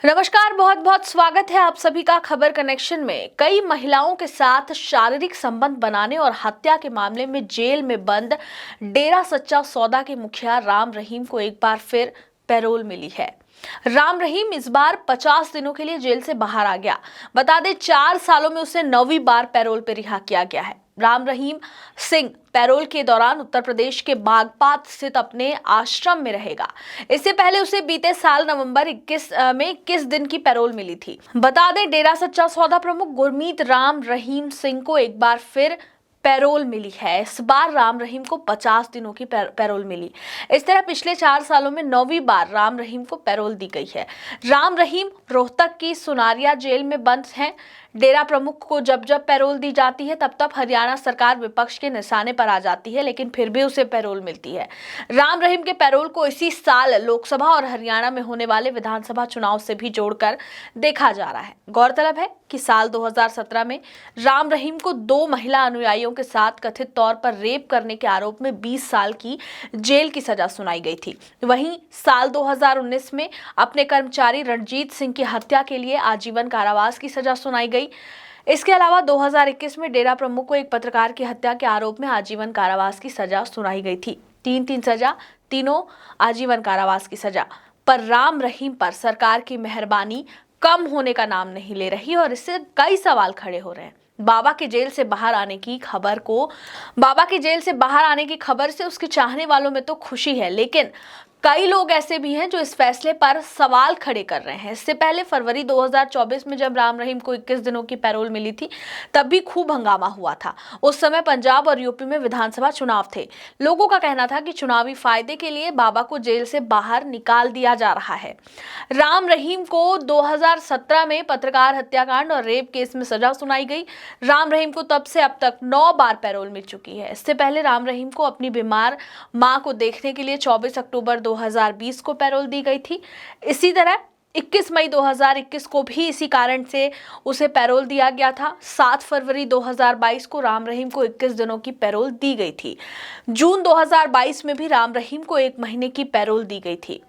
नमस्कार, बहुत बहुत स्वागत है आप सभी का खबर कनेक्शन में। कई महिलाओं के साथ शारीरिक संबंध बनाने और हत्या के मामले में जेल में बंद डेरा सच्चा सौदा के मुखिया राम रहीम को एक बार फिर पैरोल मिली है। राम रहीम इस बार 50 दिनों के लिए जेल से बाहर आ गया। बता दें 4 सालों में उसे 9वीं बार पैरोल पर रिहा किया गया है। राम रहीम सिंह पैरोल के दौरान उत्तर प्रदेश के बागपात स्थित अपने आश्रम में रहेगा। इससे पहले उसे बीते साल नवंबर 21 दिन की पैरोल मिली थी। बता दें डेरा सच्चा सौदा प्रमुख गुरमीत राम रहीम सिंह को एक बार फिर पैरोल मिली है। इस बार राम रहीम को 50 दिनों की पैरोल मिली। इस तरह पिछले 4 सालों में 9वीं बार राम रहीम को पैरोल दी गई है। राम रहीम रोहतक की सुनारिया जेल में बंद हैं। डेरा प्रमुख को जब जब पैरोल दी जाती है तब तब हरियाणा सरकार विपक्ष के निशाने पर आ जाती है, लेकिन फिर भी उसे पैरोल मिलती है। राम रहीम के पैरोल को इसी साल लोकसभा और हरियाणा में होने वाले विधानसभा चुनाव से भी जोड़कर देखा जा रहा है। गौरतलब है कि साल 2017 में राम रहीम को 2 महिला अनुयायियों के साथ कथित तौर पर रेप करने के आरोप में 20 साल की जेल की सजा सुनाई गई थी। वहीं साल 2019 में अपने कर्मचारी रणजीत सिंह की हत्या के लिए आजीवन कारावास की सजा सुनाई गई। इसके अलावा 2021 में डेरा प्रमुख को एक पत्रकार की हत्या के आरोप में आजीवन कारावास की सजा सुनाई गई थी। 3-3 सजा, तीनों आजीवन कारावास की सजा। पर राम रहीम पर सरकार की मेहरबानी कम होने का नाम नहीं ले रही और इससे कई सवाल खड़े हो रहे हैं। बाबा के जेल से बाहर आने की खबर से उसके चाहने वालों में तो खुशी है, लेकिन कई लोग ऐसे भी हैं जो इस फैसले पर सवाल खड़े कर रहे हैं। इससे पहले फरवरी 2024 में जब राम रहीम को 21 दिनों की पैरोल मिली थी, तब भी खूब हंगामा हुआ था। उस समय पंजाब और यूपी में विधानसभा चुनाव थे। लोगों का कहना था कि चुनावी फायदे के लिए बाबा को जेल से बाहर निकाल दिया जा रहा है। राम रहीम को 2017 में पत्रकार हत्याकांड और रेप केस में सजा सुनाई गई। राम रहीम को तब से अब तक 9 बार पैरोल मिल चुकी है। इससे पहले राम रहीम को अपनी बीमार मां को देखने के लिए 24 अक्टूबर 2020 को पैरोल दी गई थी। इसी तरह 21 मई 2021 को भी इसी कारण से उसे पैरोल दिया गया था। 7 फरवरी 2022 को राम रहीम को 21 दिनों की पैरोल दी गई थी। जून 2022 में भी राम रहीम को 1 महीने की पैरोल दी गई थी।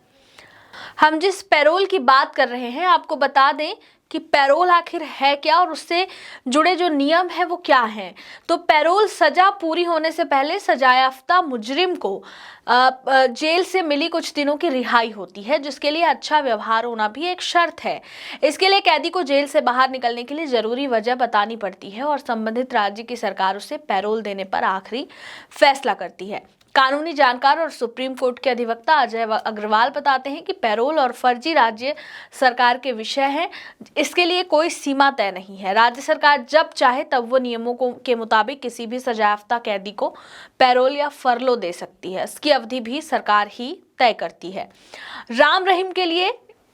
हम जिस पैरोल की बात कर रहे हैं, आपको बता दें कि पैरोल आखिर है क्या और उससे जुड़े जो नियम है वो क्या हैं। तो पैरोल सजा पूरी होने से पहले सजायाफ्ता मुजरिम को जेल से मिली कुछ दिनों की रिहाई होती है, जिसके लिए अच्छा व्यवहार होना भी एक शर्त है। इसके लिए कैदी को जेल से बाहर निकलने के लिए जरूरी वजह बतानी पड़ती है और संबंधित राज्य की सरकार उसे पैरोल देने पर आखिरी फैसला करती है। कानूनी जानकार और सुप्रीम कोर्ट के अधिवक्ता अजय अग्रवाल बताते हैं कि पैरोल और फर्जी राज्य सरकार के विषय हैं। इसके लिए कोई सीमा तय नहीं है। राज्य सरकार जब चाहे तब वो नियमों के मुताबिक किसी भी सजायाफ्ता कैदी को पैरोल या फरलो दे सकती है। इसकी अवधि भी सरकार ही तय करती है। राम रहीम के लिए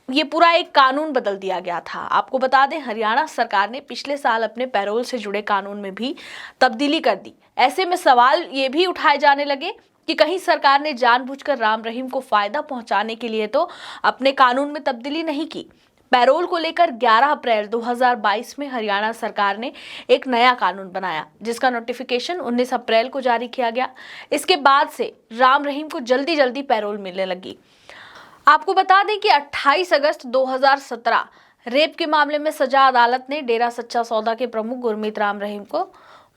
ये पूरा एक कानून बदल दिया गया था। आपको बता दें, हरियाणा सरकार ने पिछले साल अपने पैरोल से जुड़े कानून में भी तब्दीली कर दी। ऐसे में सवाल ये भी उठाए जाने लगे कि कहीं सरकार ने जानबूझकर राम रहीम को फायदा पहुंचाने के लिए तो अपने कानून में तब्दीली नहीं की। पैरोल को लेकर 11 अप्रैल 2022 में हरियाणा सरकार ने एक नया कानून बनाया, जिसका नोटिफिकेशन 19 अप्रैल को जारी किया गया। इसके बाद से राम रहीम को जल्दी जल्दी पैरोल मिलने लगी। आपको बता दें कि 28 अगस्त 2017 रेप के मामले में सजा अदालत ने डेरा सच्चा सौदा के प्रमुख गुरमीत राम रहीम को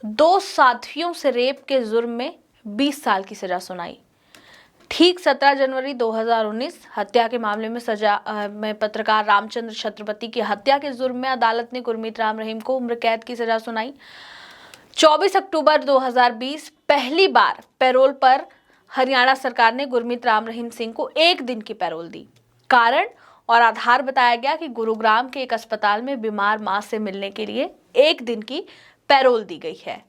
2 साथियों से रेप के जुर्म में 20 साल की सजा सुनाई। ठीक 17 जनवरी 2019 हत्या के मामले में सजा में पत्रकार रामचंद्र छत्रपति की हत्या के जुर्म में अदालत ने गुरमीत राम रहीम को उम्र कैद की सजा सुनाई। 24 अक्टूबर 2020 पहली बार पैरोल पर हरियाणा सरकार ने गुरमीत राम रहीम सिंह को 1 दिन की पैरोल दी। कारण और आधार बताया गया कि गुरुग्राम के एक अस्पताल में बीमार मां से मिलने के लिए 1 दिन की पैरोल दी गई है।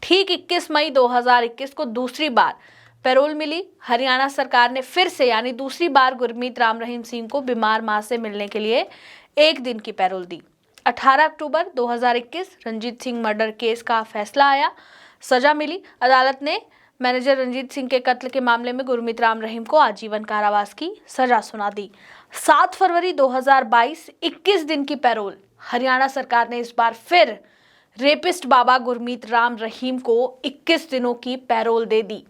ठीक 21 मई 2021 को दूसरी बार पैरोल मिली। हरियाणा सरकार ने फिर से यानी दूसरी बार गुरमीत राम रहीम सिंह को बीमार मां से मिलने के लिए 1 दिन की पैरोल दी। 18 अक्टूबर 2021 रणजीत सिंह मर्डर केस का फैसला आया, सजा मिली। अदालत ने मैनेजर रणजीत सिंह के कत्ल के मामले में गुरमीत राम रहीम को आजीवन कारावास की सजा सुना दी। 7 फरवरी 2022 21 दिन की पैरोल। हरियाणा सरकार ने इस बार फिर रेपिस्ट बाबा गुरमीत राम रहीम को 21 दिनों की पैरोल दे दी।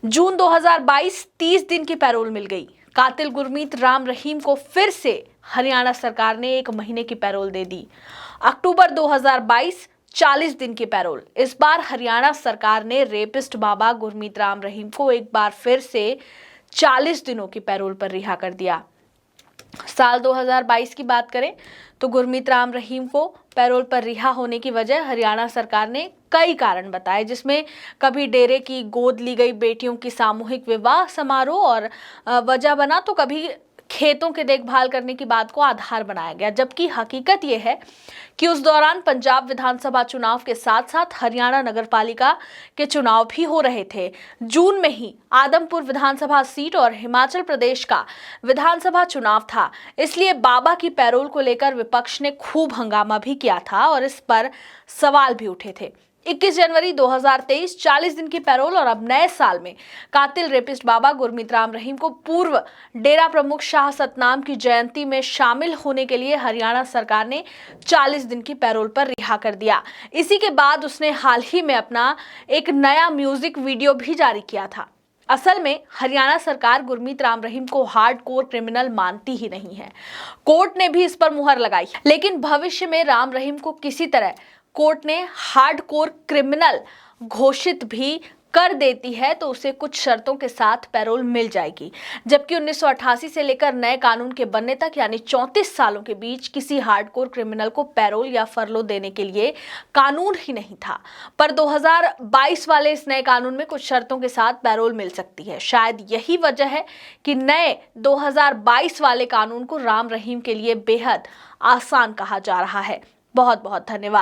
जून 2022 30 दिन की पैरोल मिल गई। कातिल गुरमीत राम रहीम को फिर से हरियाणा सरकार ने 1 महीने की पैरोल दे दी। अक्टूबर 2022 40 दिन की पैरोल। इस बार हरियाणा सरकार ने रेपिस्ट बाबा गुरमीत राम रहीम को एक बार फिर से 40 दिनों की पैरोल पर रिहा कर दिया। साल 2022 की बात करें तो गुरमीत राम रहीम को पैरोल पर रिहा होने की वजह हरियाणा सरकार ने कई कारण बताए, जिसमें कभी डेरे की गोद ली गई बेटियों की सामूहिक विवाह समारोह और वजह बना, तो कभी खेतों के देखभाल करने की बात को आधार बनाया गया। जबकि हकीकत यह है कि उस दौरान पंजाब विधानसभा चुनाव के साथ साथ हरियाणा नगरपालिका के चुनाव भी हो रहे थे। जून में ही आदमपुर विधानसभा सीट और हिमाचल प्रदेश का विधानसभा चुनाव था, इसलिए बाबा की पैरोल को लेकर विपक्ष ने खूब हंगामा भी किया था और इस पर सवाल भी उठे थे। 21 जनवरी 2023 40 दिन की पैरोल और अब नए साल में कातिल रेपिस्ट बाबा गुरमीत राम रहीम को पूर्व डेरा प्रमुख शाह सतनाम की जयंती में शामिल होने के लिए हरियाणा सरकार ने 40 दिन की पैरोल पर रिहा कर दिया। इसी के बाद उसने हाल ही में अपना एक नया म्यूजिक वीडियो भी जारी किया था। असल में हरियाणा सरकार गुरमीत राम रहीम को हार्डकोर क्रिमिनल मानती ही नहीं है। कोर्ट ने भी इस पर मुहर लगाई, लेकिन भविष्य में राम रहीम को किसी तरह कोर्ट ने हार्डकोर क्रिमिनल घोषित भी कर देती है तो उसे कुछ शर्तों के साथ पैरोल मिल जाएगी। जबकि 1988 से लेकर नए कानून के बनने तक यानी 34 सालों के बीच किसी हार्डकोर क्रिमिनल को पैरोल या फरलो देने के लिए कानून ही नहीं था। पर 2022 वाले इस नए कानून में कुछ शर्तों के साथ पैरोल मिल सकती है। शायद यही वजह है कि नए 2022 वाले कानून को राम रहीम के लिए बेहद आसान कहा जा रहा है। बहुत बहुत धन्यवाद।